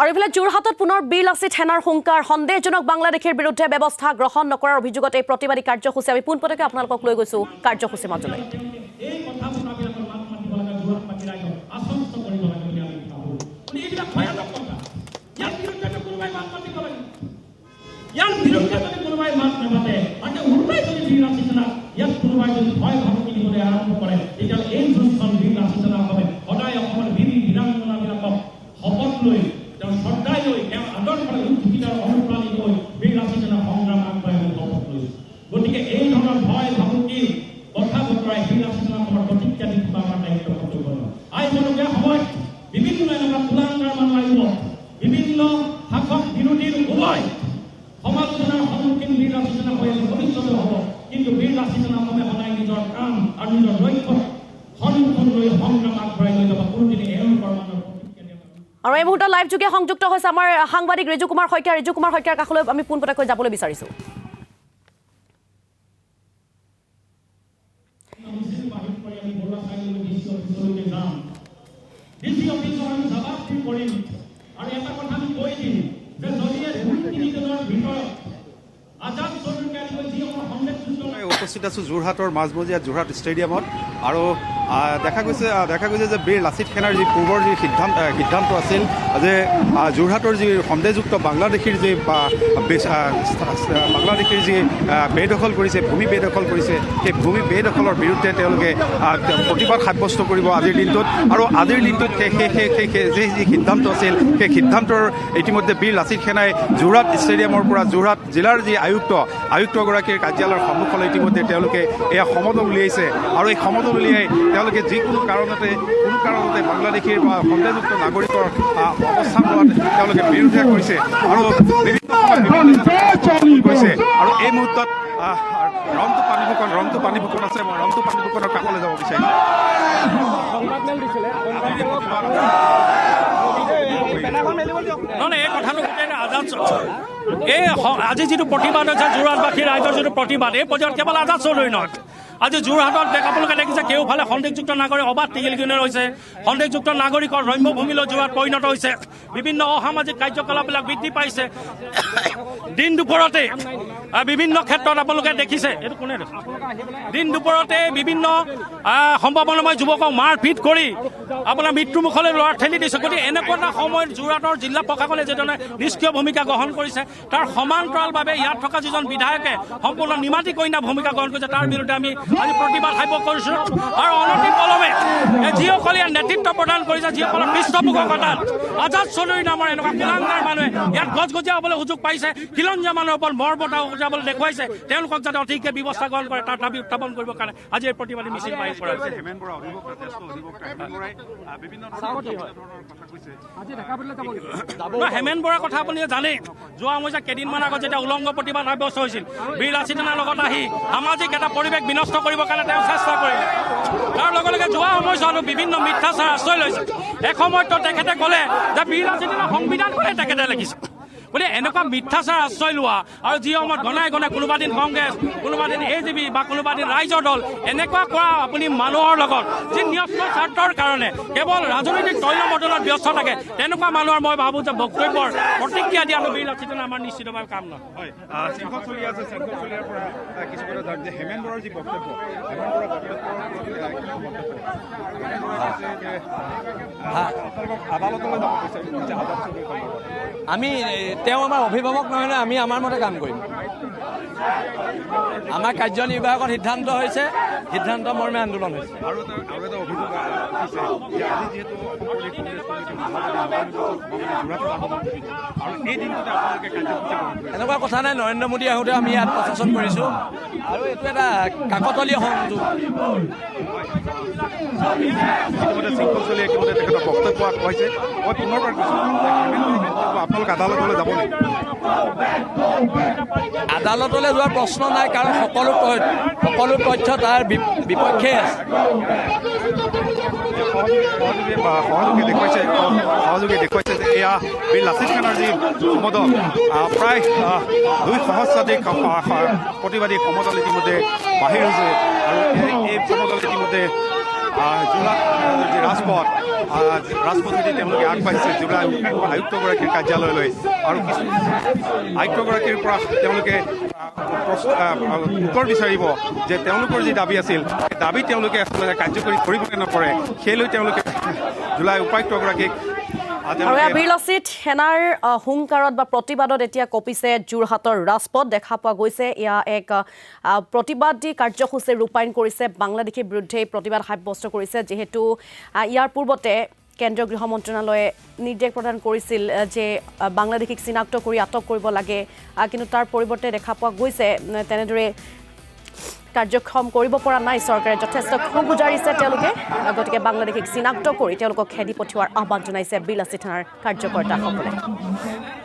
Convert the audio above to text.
আৰু ইফালে যোৰহাটত পুনৰ বীৰ লাচিত সেনাৰ হুংকাৰ সন্দেহজনক বাংলাদেশীৰ বিৰুদ্ধে ব্যৱস্থা গ্ৰহণ নকৰাৰ অভিযোগত এই প্ৰতিবাদী কাৰ্যসূচী আমি পোনপটীয়াকৈ আপোনালোকক লৈ গৈছো কাৰ্যসূচীৰ মাজলৈ। গতিকে এই ধৰণৰ ভয় ভাবুকি কথা বতৰাই বীৰ লাচিত সেনাৰ প্ৰতিজ্ঞা দি থকা আমাৰ দায়িত্ব কৰ্তব্য আহিবলগীয়া সময়ত বিভিন্ন এনেকুৱা কুলাংগাৰ মানুহ আহিব, বিভিন্ন শাসক বিৰোধীৰ উভয় সমালোচনাৰ সন্মুখীন বীৰ লাচিত সেনা হৈ ভৱিষ্যতে হ'ব। কিন্তু বীৰ লাচিত সেনা সদায় নিজৰ কাম আৰু নিজৰ লক্ষ্য সন্মুখত লৈ সংগ্ৰাম আগবঢ়াই লৈ যাব। কোনোদিনে এওঁলোকৰ মানুহৰ আৰু এই মুহূৰ্তত লাইভ যোগে সংযুক্ত হৈছে আমাৰ সাংবাদিক ৰিজু কুমাৰ শইকীয়াৰ কাষলৈ আমি পোনপটীয়াকৈ যাবলৈ বিচাৰিছো। উপস্থিত আছোঁ যোৰহাটৰ মাজমজিয়া যোৰহাট ষ্টেডিয়ামত আৰু দেখা গৈছে যে বীৰ লাচিত সেনাৰ যি পূৰ্বৰ যি সিদ্ধান্ত আছিল যে যোৰহাটৰ যি সন্দেহযুক্ত বাংলাদেশীৰ যি বেদখল কৰিছে, ভূমি বেদখল কৰিছে, সেই ভূমি বেদখলৰ বিৰুদ্ধে তেওঁলোকে প্ৰতিবাদ সাব্যস্ত কৰিব আজিৰ দিনটোত। আৰু আজিৰ দিনটোত যি সিদ্ধান্ত আছিল সেই সিদ্ধান্তৰ ইতিমধ্যে বীৰ লাচিত সেনাই যোৰহাট ষ্টেডিয়ামৰ পৰা যোৰহাট জিলাৰ যি আয়ুক্তগৰাকীৰ কাৰ্যালয়ৰ সন্মুখলৈ ইতিমধ্যে তেওঁলোকে এয়া সমদল উলিয়াইছে। আৰু এই সমদল উলিয়াই তেওঁলোকে যিকোনো কাৰণতে বাংলাদেশীৰ বা সন্দেহযুক্ত নাগৰিকৰ অৱস্থান লোৱাত তেওঁলোকে বিৰোধিতা কৰিছে আৰু কৰিছে। আৰু এই মুহূৰ্তত ৰমটো পানী ফুকন আছে, মই ৰমটো পানী ফুকনৰ কাষলৈ যাব বিচাৰিছোঁ। এই কথাটো এই আজি যিটো প্ৰতিবাদ হৈছে যোৰহাটবাসী ৰাইজৰ যিটো প্ৰতিবাদ, এই পৰ্যায়ত কেৱল আজাদ চৌধুৰী নহয়, আজি যোৰহাটত আপোনালোকে দেখিছে কেউফালে সন্দেহযুক্ত নাগৰিক অবাধ টিঘিলঘিলনি হৈছে, সন্দেহযুক্ত নাগৰিকৰ ৰম্যভূমিলৈ যোৰহাট পৰিণত হৈছে, বিভিন্ন অসামাজিক কাৰ্যকলাপবিলাক বৃদ্ধি পাইছে। দিন দুপৰতে বিভিন্ন ক্ষেত্ৰত আপোনালোকে দেখিছে, এইটো কোনে দিন দুপৰতে বিভিন্ন সম্ভাৱনাময় যুৱকক মাৰপিট কৰি আপোনাৰ মৃত্যুমুখলৈ ল'ৰা ঠেলি দিছে। গতিকে এনেকুৱা এটা সময়ত যোৰহাটৰ জিলা প্ৰশাসনে যিধৰণে নিষ্ক্ৰিয় ভূমিকা গ্ৰহণ কৰিছে, তাৰ সমান্তৰালভাৱে ইয়াত থকা যিজন বিধায়কে সম্পূৰ্ণ নিমাতী কন্যা ভূমিকা গ্ৰহণ কৰিছে, তাৰ বিৰুদ্ধে আমি আজি প্ৰতিবাদ সাব্যস্ত কৰিছোঁ। আৰু অনতিপলমে যিসকলে ইয়াত নেতৃত্ব প্ৰদান কৰিছে, যিসকলৰ পৃষ্ঠপোষকতাত আজাদ চৌধুৰী নামৰ এনেকুৱা কুলাংগাৰ মানুহে ইয়াত গজগজীয়া হ'বলৈ সুযোগ পাইছে, খিলঞ্জীয়া মানুহৰ ওপৰত বৰ্বৰতা উজাবলৈ দেখুৱাইছে, তেওঁলোকক যাতে অধিককে ব্যৱস্থা গ্ৰহণ কৰে তাৰ দাবী উত্থাপন কৰিবৰ কাৰণে আজি এই প্ৰতিবাদী মিছিল বাহিৰ কৰা হৈছে। হেমেন বৰাৰ কথা আপুনি জানেই, যোৱা সমস্যা কেইদিনমান আগত যেতিয়া উলংগ প্ৰতিবাদ সাব্যস্ত হৈছিল, বীৰ লাচিত সেনাৰ লগত আহি সামাজিক এটা পৰিৱেশ বিনষ্ট কৰিবৰ কাৰণে তেওঁ চেষ্টা কৰিলে। তাৰ লগে লগে যোৱা সময়ছোৱাতো বিভিন্ন মিথ্যাচাৰ আশ্ৰয় লৈছে। এসময়তো তেখেতে ক'লে যে বীৰ লাচিত সেনাৰ সংবিধান ক'লে তেখেতে লিখিছে। গতিকে এনেকুৱা মিথ্যাচাৰ আশ্ৰয় লোৱা আৰু যি সময়ত ঘনাই কোনোবা দিন কংগ্ৰেছ, কোনোবা দিন AJP বা কোনোবা দিন ৰাইজৰ দল এনেকুৱা কৰা আপুনি মানুহৰ লগত যি ন্যস্ত স্বাৰ্থৰ কাৰণে কেৱল ৰাজনৈতিক তৈলমৰ্দনত ব্যস্ত থাকে, তেনেকুৱা মানুহৰ মই ভাবোঁ যে বক্তব্যৰ প্ৰতিক্ৰিয়া দিয়াটো বীৰ লাচিত সেনা আমাৰ নিশ্চিতভাৱে কাম নহয়। আমি তেওঁ আমাৰ অভিভাৱক নহয় নহয়, আমি আমাৰ মতে কাম কৰিম। আমাৰ কাৰ্যনিৰ্বাহকৰ সিদ্ধান্ত হৈছে, সিদ্ধান্ত মৰ্মে আন্দোলন হৈছে। এনেকুৱা কথা নাই, নৰেন্দ্ৰ মোদী আহোঁতে আমি ইয়াত প্ৰশাসন কৰিছোঁ আৰু এইটো এটা কাকতলীয় সংযোগ। তেখেতৰ বক্তব্য আগবঢ়াইছে। মই পুনৰবাৰ কৈছোঁ আপোনালোক আদালতলৈ যাব নেকি? আদালতলৈ যোৱাৰ প্ৰশ্ন নাই, কাৰণ সকলো তথ্য তাৰ বিপক্ষে আছে। সহযোগে দেখুৱাইছে যে এয়া বীৰ লাচিত সেনাৰ যি সমদল, প্ৰায় 2 সহস্ৰাধিক প্ৰতিবাদী সমদল ইতিমধ্যে বাহিৰ হৈছে। আৰু এই সমদল ইতিমধ্যে যোৰহাট যি ৰাজপথ ৰাজপথেদি তেওঁলোকে আগবাঢ়িছে জিলা আয়ুক্তগৰাকীৰ কাৰ্যালয়লৈ আৰু কিছু আয়ুক্তগৰাকীৰ পৰা তেওঁলোকে উত্তৰ বিচাৰিব যে তেওঁলোকৰ যি দাবী আছিল সেই দাবী তেওঁলোকে আচলতে কাৰ্যকৰী কৰিব নে নকৰে সেইলৈ তেওঁলোকে জিলা উপায়ুক্তগৰাকীক আৰু এয়া বীৰ লাচিত সেনাৰ হুংকাৰত বা প্ৰতিবাদত এতিয়া কঁপিছে যোৰহাটৰ ৰাজপথ দেখা পোৱা গৈছে এয়া এক প্ৰতিবাদী কাৰ্যসূচী ৰূপায়ণ কৰিছে বাংলাদেশীৰ বিৰুদ্ধে প্ৰতিবাদ সাব্যস্ত কৰিছে যিহেতু ইয়াৰ পূৰ্বতে কেন্দ্ৰীয় গৃহ মন্ত্ৰণালয়ে নিৰ্দেশ প্ৰদান কৰিছিল যে বাংলাদেশীক চিনাক্ত কৰি আটক কৰিব লাগে কিন্তু তাৰ পৰিৱৰ্তে দেখা পোৱা গৈছে তেনেদৰে কাৰ্যক্ষম কৰিব পৰা নাই চৰকাৰে যথেষ্ট ক্ষোভ গুজাৰিছে তেওঁলোকে গতিকে বাংলাদেশীক চিনাক্ত কৰি তেওঁলোকক খেদি পঠিওৱাৰ আহ্বান জনাইছে বীৰ লাচিত সেনাৰ কাৰ্যকৰ্তাসকলে